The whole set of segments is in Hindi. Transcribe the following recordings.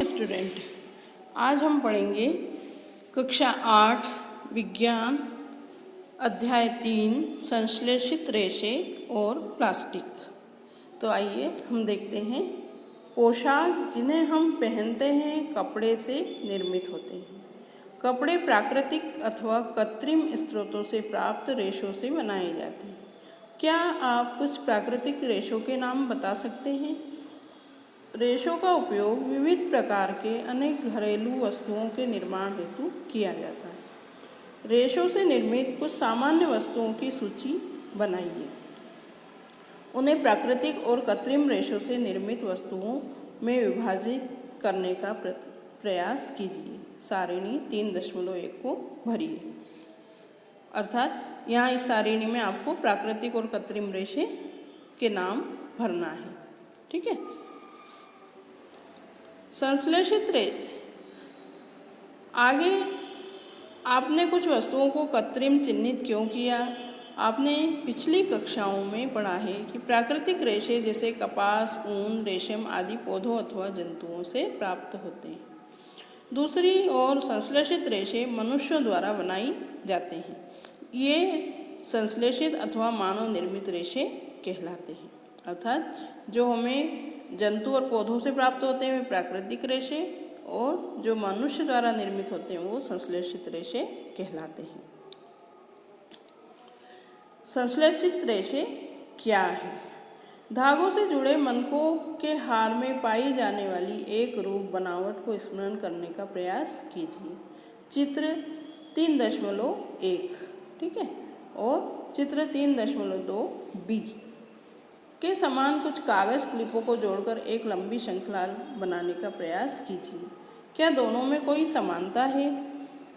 स्टूडेंट, आज हम पढ़ेंगे कक्षा 8 विज्ञान अध्याय 3 संश्लेषित रेशे और प्लास्टिक। तो आइए हम देखते हैं। पोशाक जिन्हें हम पहनते हैं कपड़े से निर्मित होते हैं। कपड़े प्राकृतिक अथवा कृत्रिम स्रोतों से प्राप्त रेशों से बनाए जाते हैं। क्या आप कुछ प्राकृतिक रेशों के नाम बता सकते हैं? रेशों का उपयोग विविध प्रकार के अनेक घरेलू वस्तुओं के निर्माण हेतु किया जाता है। रेशों से निर्मित कुछ सामान्य वस्तुओं की सूची बनाइए। उन्हें प्राकृतिक और कृत्रिम रेशों से निर्मित वस्तुओं में विभाजित करने का प्रयास कीजिए। सारिणी 3.1 को भरिए। अर्थात यहाँ इस सारिणी में आपको प्राकृतिक और कृत्रिम रेशे के नाम भरना है। ठीक है। संश्लेषित रेशे, आगे आपने कुछ वस्तुओं को कृत्रिम चिन्हित क्यों किया? आपने पिछली कक्षाओं में पढ़ा है कि प्राकृतिक रेशे जैसे कपास, ऊन, रेशम आदि पौधों अथवा जंतुओं से प्राप्त होते हैं। दूसरी ओर संश्लेषित रेशे मनुष्यों द्वारा बनाई जाते हैं। ये संश्लेषित अथवा मानव निर्मित रेशे कहलाते हैं। अर्थात जो हमें जंतु और पौधों से प्राप्त होते हैं वे प्राकृतिक रेशे, और जो मनुष्य द्वारा निर्मित होते हैं वो संश्लेषित रेशे कहलाते हैं। संश्लेषित रेशे क्या है? धागों से जुड़े मनकों के हार में पाई जाने वाली एक रूप बनावट को स्मरण करने का प्रयास कीजिए। चित्र 3.1, ठीक है, और चित्र 3.2 बी के समान कुछ कागज क्लिपों को जोड़कर एक लंबी श्रृंखला बनाने का प्रयास कीजिए। क्या दोनों में कोई समानता है?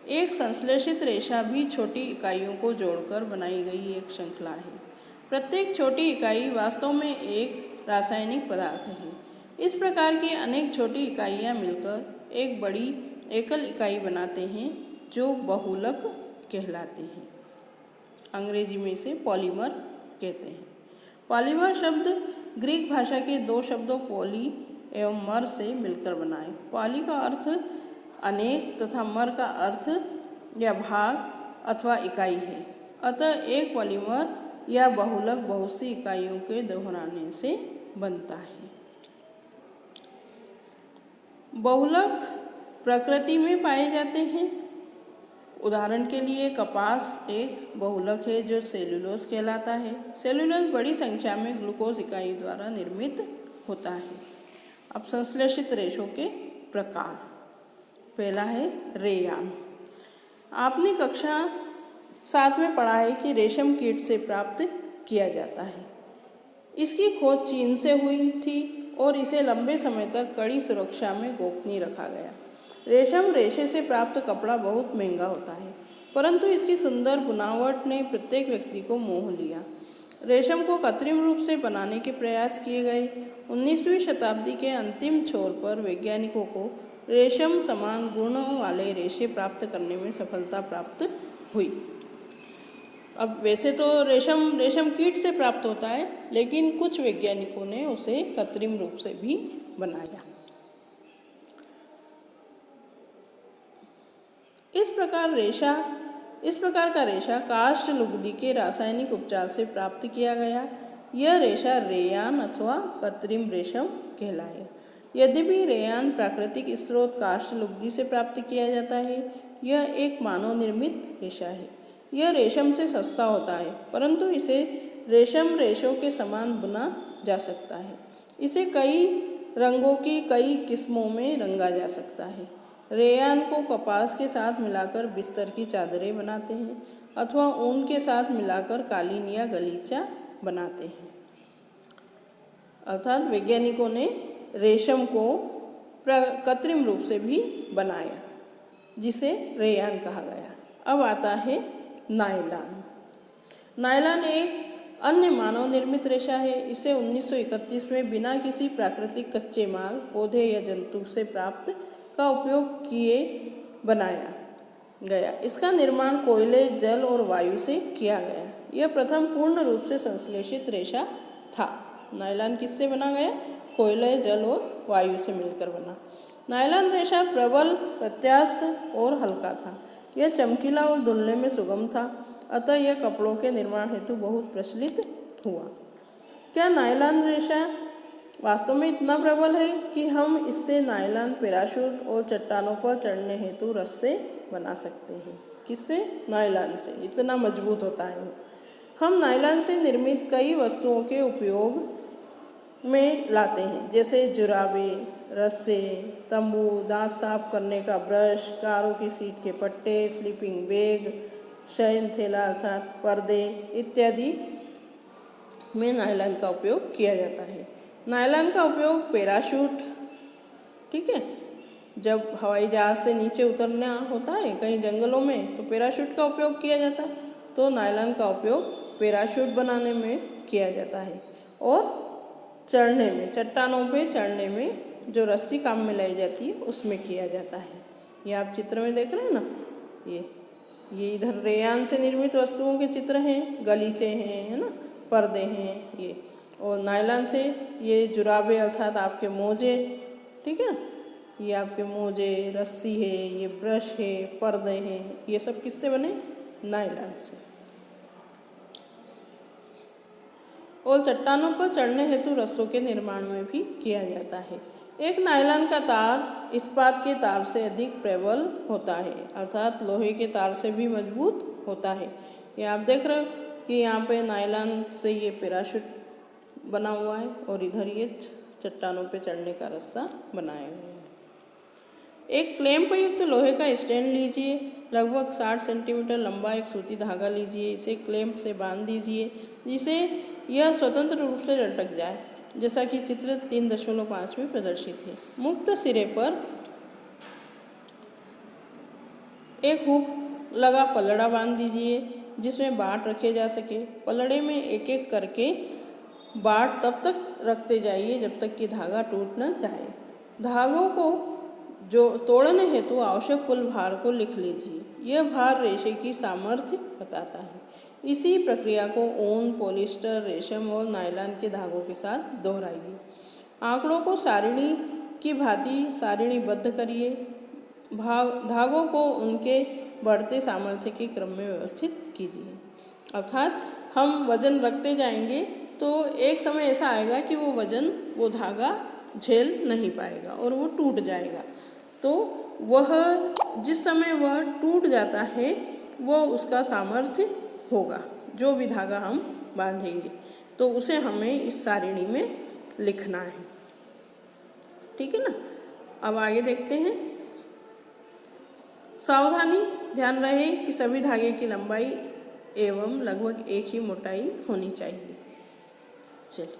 एक संश्लेषित रेशा भी छोटी इकाइयों को जोड़कर बनाई गई एक श्रृंखला है। प्रत्येक छोटी इकाई वास्तव में एक रासायनिक पदार्थ है। इस प्रकार की अनेक छोटी इकाइयाँ मिलकर एक बड़ी एकल इकाई बनाते हैं जो बहुलक कहलाती है। अंग्रेजी में इसे पॉलीमर कहते हैं। पॉलीमर शब्द ग्रीक भाषा के दो शब्दों पॉली एवं मर से मिलकर बना है। पॉली का अर्थ अनेक तथा मर का अर्थ या भाग अथवा इकाई है। अतः एक पॉलीमर या बहुलक बहुत सी इकाइयों के दोहराने से बनता है। बहुलक प्रकृति में पाए जाते हैं। उदाहरण के लिए कपास एक बहुलक है जो सेल्यूलोज कहलाता है। सेल्यूलोज बड़ी संख्या में ग्लूकोज इकाई द्वारा निर्मित होता है। अब संश्लेषित रेशों के प्रकार। पहला है रेयान। आपने कक्षा 7 में पढ़ा है कि रेशम कीट से प्राप्त किया जाता है। इसकी खोज चीन से हुई थी और इसे लंबे समय तक कड़ी सुरक्षा में गोपनीय रखा गया। रेशम रेशे से प्राप्त कपड़ा बहुत महंगा होता है, परंतु इसकी सुंदर बुनावट ने प्रत्येक व्यक्ति को मोह लिया। रेशम को कृत्रिम रूप से बनाने के प्रयास किए गए। 19वीं शताब्दी के अंतिम छोर पर वैज्ञानिकों को रेशम समान गुणों वाले रेशे प्राप्त करने में सफलता प्राप्त हुई। अब वैसे तो रेशम कीट से प्राप्त होता है, लेकिन कुछ वैज्ञानिकों ने उसे कृत्रिम रूप से भी बनाया। इस प्रकार का रेशा काष्ठ लुगदी के रासायनिक उपचार से प्राप्त किया गया। यह रेशा रेयान अथवा कृत्रिम रेशम कहलाया। यद्यपि रेयान प्राकृतिक स्रोत काष्ठ लुगदी से प्राप्त किया जाता है, यह एक मानव निर्मित रेशा है। यह रेशम से सस्ता होता है, परंतु इसे रेशम रेशों के समान बुना जा सकता है। इसे कई रंगों की कई किस्मों में रंगा जा सकता है। रेयान को कपास के साथ मिलाकर बिस्तर की चादरें बनाते हैं अथवा ऊन के साथ मिलाकर कालीन या गलीचा बनाते हैं। अर्थात वैज्ञानिकों ने रेशम को कृत्रिम रूप से भी बनाया, जिसे रेयान कहा गया। अब आता है नायलॉन। नायलॉन एक अन्य मानव निर्मित रेशा है। इसे 1931 में बिना किसी प्राकृतिक कच्चे माल, पौधे या जंतु से प्राप्त का उपयोग किए बनाया गया। इसका निर्माण कोयले, जल और वायु से किया गया। यह प्रथम पूर्ण रूप से संश्लेषित रेशा था। नायलॉन किससे बना गया? कोयले, जल और वायु से मिलकर बना। नायलॉन रेशा प्रबल, प्रत्यास्थ और हल्का था। यह चमकीला और धुलने में सुगम था, अतः यह कपड़ों के निर्माण हेतु बहुत प्रचलित हुआ। क्या नायलॉन रेशा वास्तव में इतना प्रबल है कि हम इससे नायलॉन पैराशूट और चट्टानों पर चढ़ने हेतु रस्से बना सकते हैं? किससे? नायलॉन से। इतना मजबूत होता है वो। हम नायलॉन से निर्मित कई वस्तुओं के उपयोग में लाते हैं, जैसे जुराबे, रस्से, तंबू, दांत साफ करने का ब्रश, कारों की सीट के पट्टे, स्लीपिंग बैग, शयन थैला अर्थात पर्दे इत्यादि में नायलॉन का उपयोग किया जाता है। नायलॉन का उपयोग पैराशूट, ठीक है, जब हवाई जहाज से नीचे उतरना होता है कहीं जंगलों में तो पैराशूट का उपयोग किया जाता है, तो नायलॉन का उपयोग पैराशूट बनाने में किया जाता है। और चढ़ने में, चट्टानों पे चढ़ने में जो रस्सी काम में लाई जाती है उसमें किया जाता है। ये आप चित्र में देख रहे हैं ना, ये इधर रेयान से निर्मित वस्तुओं के चित्र हैं, गलीचे हैं, है ना, पर्दे हैं ये, और नायलॉन से ये जुराबे अर्थात आपके मोजे, ठीक है ना, ये आपके मोजे, रस्सी है, ये ब्रश है, पर्दे हैं, ये सब किससे बने? नायलॉन से। और चट्टानों पर चढ़ने हेतु रस्सों के निर्माण में भी किया जाता है। एक नायलॉन का तार इस्पात के तार से अधिक प्रबल होता है, अर्थात लोहे के तार से भी मजबूत होता है। ये आप देख रहे हो कि यहाँ पे नायलॉन से ये पैराशूट बना हुआ है और इधर ये चट्टानों पे चढ़ने का रस्सा बनाया गया है। एक क्लैंप युक्त लोहे का स्टैंड लीजिए, लगभग 60 सेंटीमीटर लंबा एक सूती धागा लीजिए, इसे क्लैंप से बांध दीजिए जिसे यह स्वतंत्र रूप से लटक जाए, जैसा कि चित्र 3.5 में प्रदर्शित है। मुक्त सिरे पर एक हुक लगा पलड़ा बांध दीजिए जिसमें बाट रखे जा सके। पलड़े में एक एक करके बाट तब तक रखते जाइए जब तक कि धागा टूट न जाए। धागों को जो तोड़ने हेतु आवश्यक कुल भार को लिख लीजिए। यह भार रेशे की सामर्थ्य बताता है। इसी प्रक्रिया को ऊन, पॉलिस्टर, रेशम और नायलॉन के धागों के साथ दोहराइए। आंकड़ों को सारिणी की भांति सारिणीबद्ध करिए। धागों को उनके बढ़ते सामर्थ्य के क्रम में व्यवस्थित कीजिए। अर्थात हम वजन रखते जाएंगे तो एक समय ऐसा आएगा कि वो वजन, वो धागा झेल नहीं पाएगा और वो टूट जाएगा। तो वह जिस समय वह टूट जाता है वो उसका सामर्थ्य होगा, जो भी धागा हम बांधेंगे तो उसे हमें इस सारिणी में लिखना है। ठीक है ना। अब आगे देखते हैं। सावधानी, ध्यान रहे कि सभी धागे की लंबाई एवं लगभग एक ही मोटाई होनी चाहिए। चलिए।